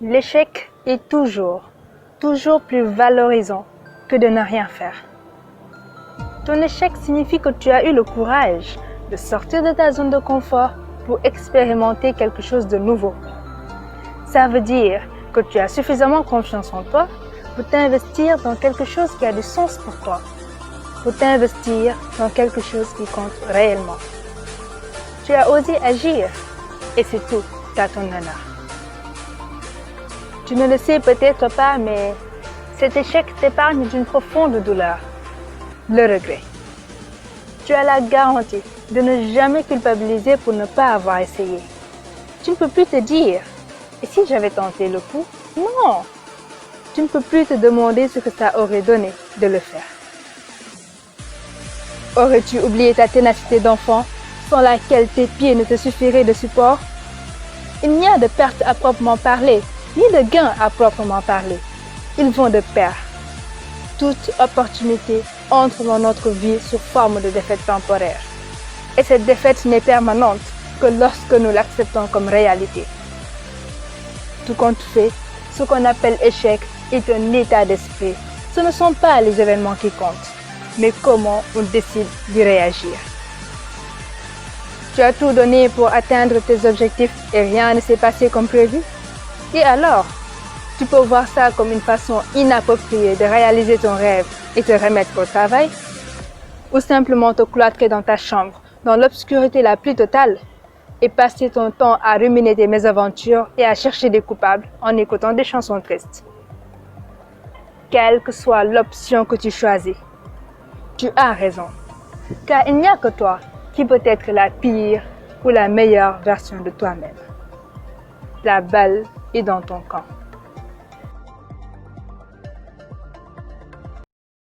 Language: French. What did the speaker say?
L'échec est toujours plus valorisant que de ne rien faire. Ton échec signifie que tu as eu le courage de sortir de ta zone de confort pour expérimenter quelque chose de nouveau. Ça veut dire que tu as suffisamment confiance en toi pour t'investir dans quelque chose qui a du sens pour toi, pour t'investir dans quelque chose qui compte réellement. Tu as osé agir et c'est tout à ton honneur. Tu ne le sais peut-être pas, mais cet échec t'épargne d'une profonde douleur, le regret. Tu as la garantie de ne jamais culpabiliser pour ne pas avoir essayé. Tu ne peux plus te dire « et si j'avais tenté le coup ?» Non! Tu ne peux plus te demander ce que ça aurait donné de le faire. Aurais-tu oublié ta ténacité d'enfant sans laquelle tes pieds ne te suffiraient de support? Il n'y a de perte à proprement parler, ni de gain à proprement parler. Ils vont de pair. Toute opportunité entre dans notre vie sous forme de défaite temporaire. Et cette défaite n'est permanente que lorsque nous l'acceptons comme réalité. Tout compte fait, ce qu'on appelle échec est un état d'esprit. Ce ne sont pas les événements qui comptent, mais comment on décide d'y réagir. Tu as tout donné pour atteindre tes objectifs et rien ne s'est passé comme prévu? Et alors, tu peux voir ça comme une façon inappropriée de réaliser ton rêve et te remettre au travail? Ou simplement te cloîtrer dans ta chambre, dans l'obscurité la plus totale, et passer ton temps à ruminer tes mésaventures et à chercher des coupables en écoutant des chansons tristes? Quelle que soit l'option que tu choisis, tu as raison, car il n'y a que toi qui peut être la pire ou la meilleure version de toi-même. La balle est dans ton camp.